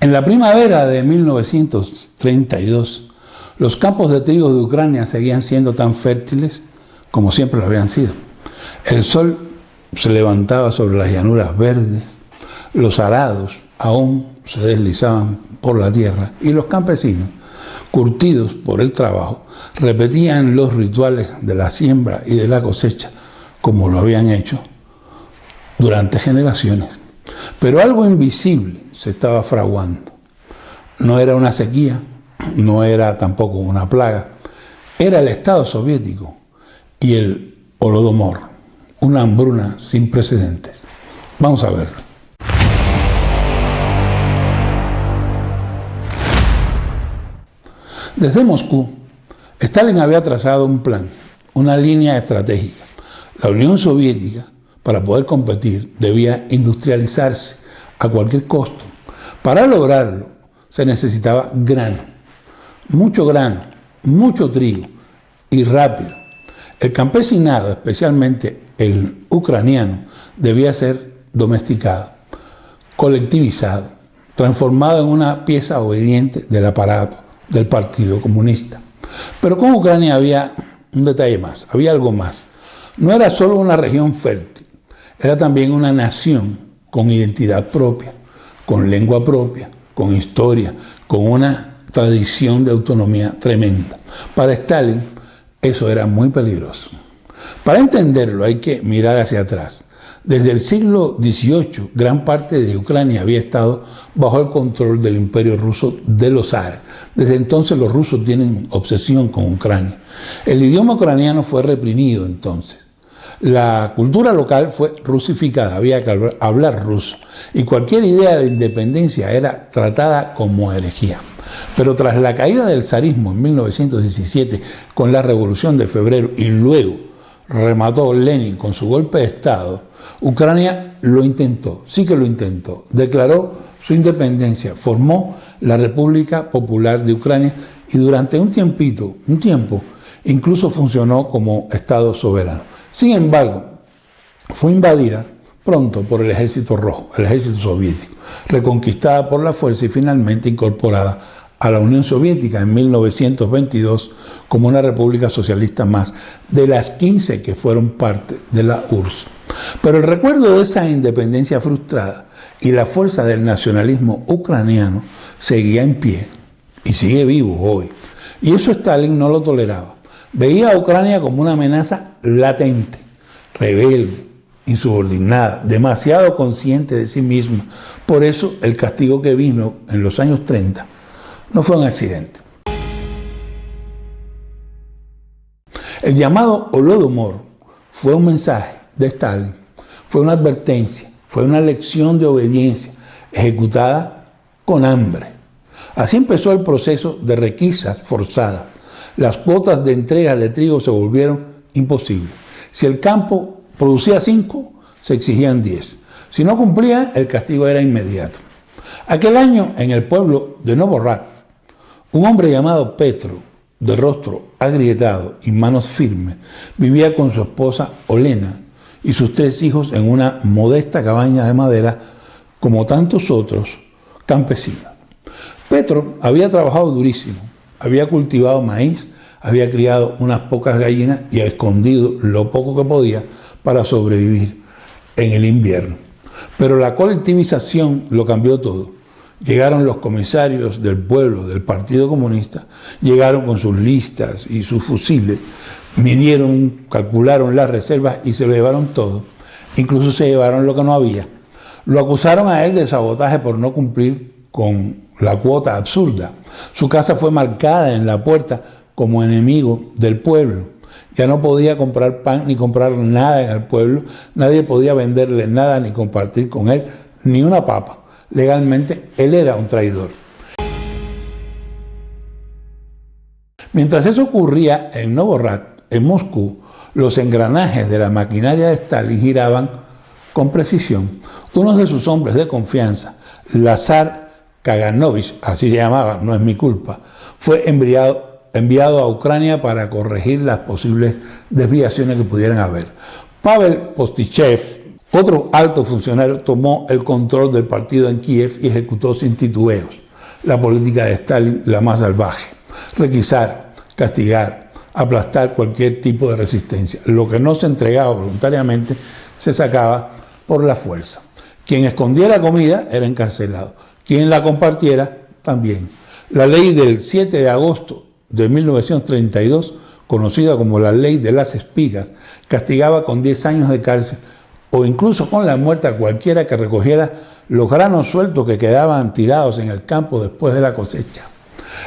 En la primavera de 1932, los campos de trigo de Ucrania seguían siendo tan fértiles como siempre lo habían sido. El sol se levantaba sobre las llanuras verdes, los arados aún se deslizaban por la tierra y los campesinos, curtidos por el trabajo, repetían los rituales de la siembra y de la cosecha como lo habían hecho durante generaciones. Pero algo invisible se estaba fraguando. No era una sequía, no era tampoco una plaga, era el Estado soviético y el Holodomor, una hambruna sin precedentes. Vamos a verlo. Desde Moscú, Stalin había trazado un plan, una línea estratégica. La Unión Soviética, para poder competir, debía industrializarse a cualquier costo. Para lograrlo, se necesitaba grano, mucho trigo y rápido. El campesinado, especialmente el ucraniano, debía ser domesticado, colectivizado, transformado en una pieza obediente del aparato del Partido Comunista. Pero con Ucrania había un detalle más, había algo más. No era solo una región fértil, era también una nación con identidad propia, con lengua propia, con historia, con una tradición de autonomía tremenda. Para Stalin eso era muy peligroso. Para entenderlo hay que mirar hacia atrás. Desde el siglo XVIII, gran parte de Ucrania había estado bajo el control del Imperio Ruso de los zares. Desde entonces los rusos tienen obsesión con Ucrania. El idioma ucraniano fue reprimido entonces. La cultura local fue rusificada, había que hablar ruso. Y cualquier idea de independencia era tratada como herejía. Pero tras la caída del zarismo en 1917, con la Revolución de Febrero y luego remató Lenin con su golpe de Estado, Ucrania lo intentó, sí que lo intentó, declaró su independencia, formó la República Popular de Ucrania y durante un tiempo, incluso funcionó como Estado soberano. Sin embargo, fue invadida pronto por el Ejército Rojo, el Ejército Soviético, reconquistada por la fuerza y finalmente incorporada a la Unión Soviética en 1922 como una república socialista más de las 15 que fueron parte de la URSS. Pero el recuerdo de esa independencia frustrada y la fuerza del nacionalismo ucraniano seguía en pie y sigue vivo hoy. Y eso Stalin no lo toleraba. Veía a Ucrania como una amenaza latente, rebelde, insubordinada, demasiado consciente de sí misma. Por eso el castigo que vino en los años 30 no fue un accidente. El llamado Holodomor fue un mensaje de Stalin, fue una advertencia, fue una lección de obediencia ejecutada con hambre. Así empezó el proceso de requisas forzadas. Las cuotas de entrega de trigo se volvieron imposibles. Si el campo producía 5, se exigían 10. Si no cumplía, el castigo era inmediato. Aquel año, en el pueblo de Novorad, un hombre llamado Petro, de rostro agrietado y manos firmes, vivía con su esposa Olena y sus 3 hijos en una modesta cabaña de madera, como tantos otros campesinos. Petro había trabajado durísimo, había cultivado maíz, había criado unas pocas gallinas y ha escondido lo poco que podía para sobrevivir en el invierno. Pero la colectivización lo cambió todo. Llegaron los comisarios del pueblo, del Partido Comunista, llegaron con sus listas y sus fusiles, midieron, calcularon las reservas y se lo llevaron todo. Incluso se llevaron lo que no había. Lo acusaron a él de sabotaje por no cumplir con la cuota absurda. Su casa fue marcada en la puerta como enemigo del pueblo. Ya no podía comprar pan ni comprar nada en el pueblo. Nadie podía venderle nada ni compartir con él ni una papa. Legalmente, él era un traidor. Mientras eso ocurría en Novorad, en Moscú, los engranajes de la maquinaria de Stalin giraban con precisión. Uno de sus hombres de confianza, Lazar Kaganovich, así se llamaba, no es mi culpa, fue enviado a Ucrania para corregir las posibles desviaciones que pudieran haber. Pavel Postichev, Otro alto funcionario tomó el control del partido en Kiev y ejecutó sin titubeos la política de Stalin, la más salvaje: requisar, castigar, aplastar cualquier tipo de resistencia. Lo que no se entregaba voluntariamente se sacaba por la fuerza. Quien escondía la comida era encarcelado, quien la compartiera también. La ley del 7 de agosto de 1932, conocida como la ley de las espigas, castigaba con 10 años de cárcel o incluso con la muerte a cualquiera que recogiera los granos sueltos que quedaban tirados en el campo después de la cosecha.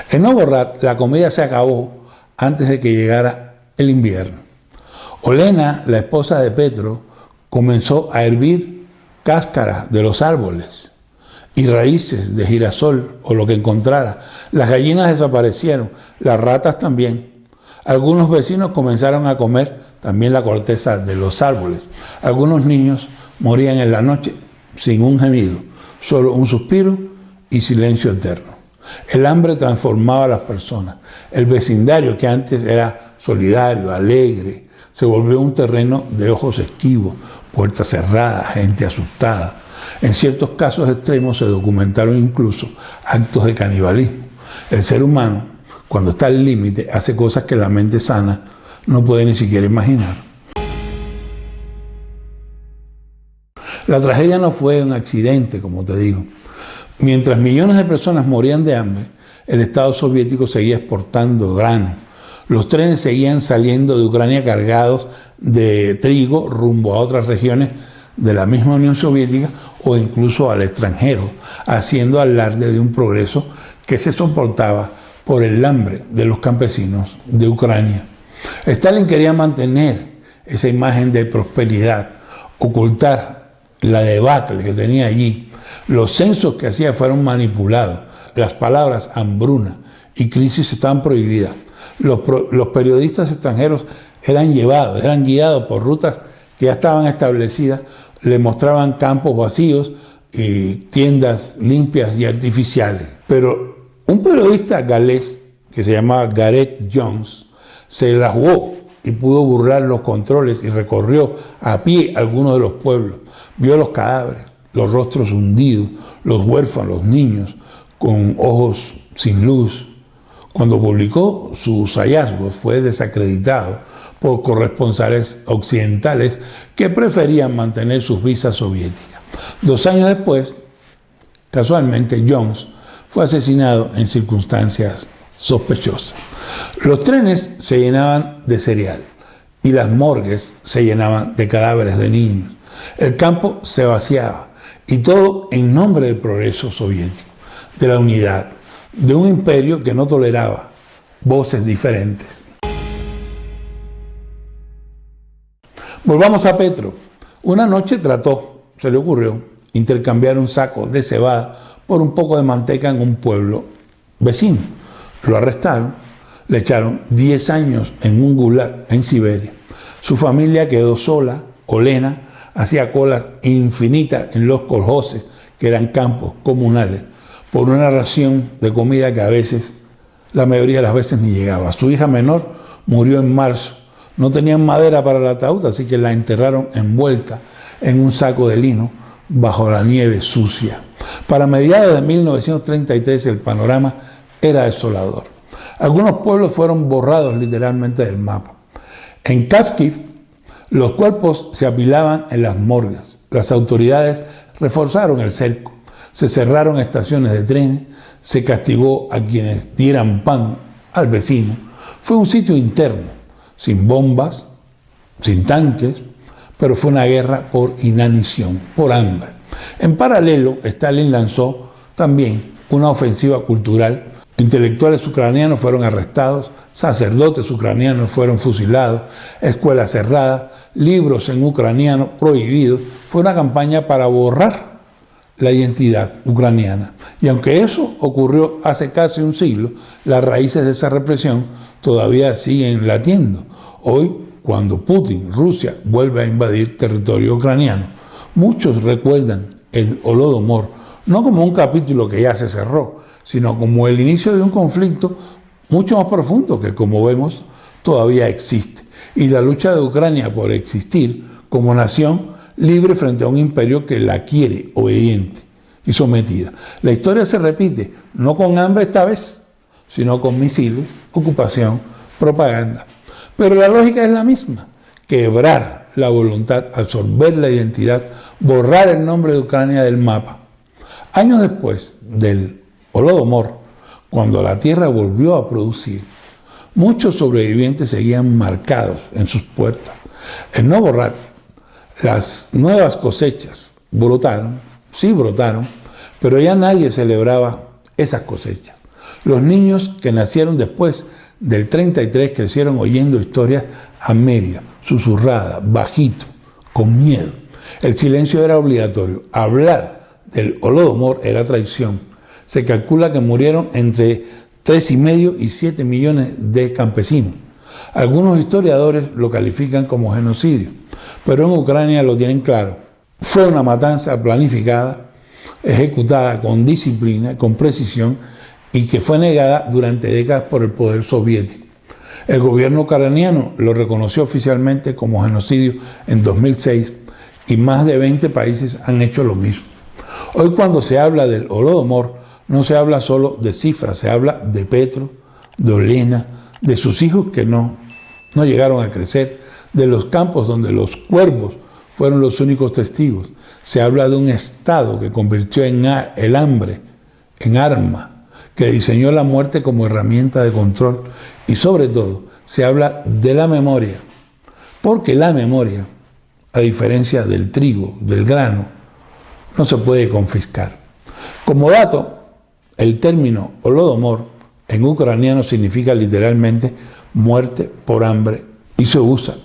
En Novgorod la comida se acabó antes de que llegara el invierno. Olena, la esposa de Petro, comenzó a hervir cáscaras de los árboles y raíces de girasol o lo que encontrara. Las gallinas desaparecieron, las ratas también. Algunos vecinos comenzaron a comer también la corteza de los árboles. Algunos niños morían en la noche sin un gemido, solo un suspiro y silencio eterno. El hambre transformaba a las personas. El vecindario, que antes era solidario, alegre, se volvió un terreno de ojos esquivos, puertas cerradas, gente asustada. En ciertos casos extremos se documentaron incluso actos de canibalismo. El ser humano, cuando está al límite, hace cosas que la mente sana no puede ni siquiera imaginar. La tragedia no fue un accidente, como te digo. Mientras millones de personas morían de hambre, el Estado soviético seguía exportando grano. Los trenes seguían saliendo de Ucrania cargados de trigo rumbo a otras regiones de la misma Unión Soviética o incluso al extranjero, haciendo alarde de un progreso que se soportaba por el hambre de los campesinos de Ucrania. Stalin quería mantener esa imagen de prosperidad, ocultar la debacle que tenía allí. Los censos que hacía fueron manipulados. Las palabras hambruna y crisis estaban prohibidas. Los periodistas extranjeros eran guiados por rutas que ya estaban establecidas. Le mostraban campos vacíos y tiendas limpias y artificiales. Pero un periodista galés que se llamaba Gareth Jones se la jugó y pudo burlar los controles y recorrió a pie algunos de los pueblos. Vio los cadáveres, los rostros hundidos, los huérfanos, los niños con ojos sin luz. Cuando publicó sus hallazgos fue desacreditado por corresponsales occidentales que preferían mantener sus visas soviéticas. 2 años después, casualmente, Jones fue asesinado en circunstancias sospechosas. Los trenes se llenaban de cereal y las morgues se llenaban de cadáveres de niños. El campo se vaciaba y todo en nombre del progreso soviético, de la unidad, de un imperio que no toleraba voces diferentes. Volvamos a Petro. Una noche se le ocurrió intercambiar un saco de cebada por un poco de manteca en un pueblo vecino. Lo arrestaron, le echaron 10 años en un gulag en Siberia. Su familia quedó sola. Olena hacía colas infinitas en los kolhoses, que eran campos comunales, por una ración de comida que a veces, la mayoría de las veces, ni llegaba. Su hija menor murió en marzo. No tenían madera para el ataúd, así que la enterraron envuelta en un saco de lino bajo la nieve sucia. Para mediados de 1933 el panorama era desolador. Algunos pueblos fueron borrados literalmente del mapa. En Kharkiv, los cuerpos se apilaban en las morgues. Las autoridades reforzaron el cerco. Se cerraron estaciones de trenes, se castigó a quienes dieran pan al vecino. Fue un sitio interno, sin bombas, sin tanques, pero fue una guerra por inanición, por hambre. En paralelo, Stalin lanzó también una ofensiva cultural. Intelectuales ucranianos fueron arrestados, sacerdotes ucranianos fueron fusilados, escuelas cerradas, libros en ucraniano prohibidos. Fue una campaña para borrar la identidad ucraniana. Y aunque eso ocurrió hace casi un siglo, las raíces de esa represión todavía siguen latiendo. Hoy, cuando Putin, Rusia, vuelve a invadir territorio ucraniano, muchos recuerdan el Holodomor no como un capítulo que ya se cerró, sino como el inicio de un conflicto mucho más profundo que, como vemos, todavía existe. Y la lucha de Ucrania por existir como nación libre frente a un imperio que la quiere obediente y sometida. La historia se repite, no con hambre esta vez, sino con misiles, ocupación, propaganda. Pero la lógica es la misma, quebrar la voluntad, absorber la identidad, borrar el nombre de Ucrania del mapa. Años después del Holodomor, cuando la tierra volvió a producir, muchos sobrevivientes seguían marcados en sus puertas. El no borrar, las nuevas cosechas brotaron, sí brotaron, pero ya nadie celebraba esas cosechas. Los niños que nacieron después del 33 crecieron oyendo historias a media, susurradas, bajito, con miedo. El silencio era obligatorio. Hablar del Holodomor era traición. Se calcula que murieron entre 3,5 y 7 millones de campesinos. Algunos historiadores lo califican como genocidio, pero en Ucrania lo tienen claro. Fue una matanza planificada, ejecutada con disciplina, con precisión, y que fue negada durante décadas por el poder soviético. El gobierno ucraniano lo reconoció oficialmente como genocidio en 2006 y más de 20 países han hecho lo mismo. Hoy, cuando se habla del Holodomor, no se habla solo de cifras, se habla de Petro, de Olena, de sus hijos que no llegaron a crecer, de los campos donde los cuervos fueron los únicos testigos. Se habla de un Estado que convirtió el hambre en arma, que diseñó la muerte como herramienta de control, y sobre todo se habla de la memoria, porque la memoria, a diferencia del trigo, del grano, no se puede confiscar. Como dato, el término Holodomor en ucraniano significa literalmente muerte por hambre y se usa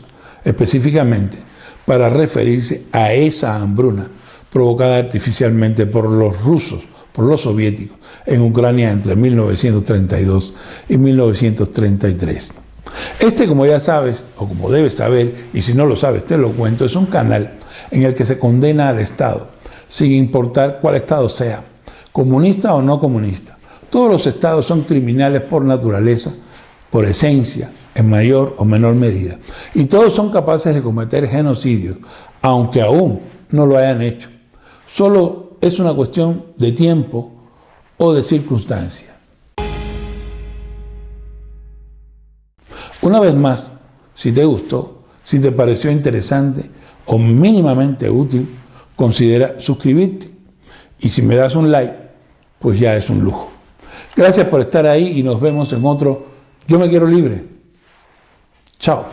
específicamente para referirse a esa hambruna provocada artificialmente por los rusos, por los soviéticos, en Ucrania entre 1932 y 1933. Como ya sabes, o como debes saber, y si no lo sabes te lo cuento, es un canal en el que se condena al Estado, sin importar cuál Estado sea, comunista o no comunista. Todos los Estados son criminales por naturaleza, por esencia, en mayor o menor medida. Y todos son capaces de cometer genocidios, aunque aún no lo hayan hecho. Solo es una cuestión de tiempo o de circunstancia. Una vez más, si te gustó, si te pareció interesante o mínimamente útil, considera suscribirte. Y si me das un like, pues ya es un lujo. Gracias por estar ahí y nos vemos en otro Yo Me Quiero Libre. Chao.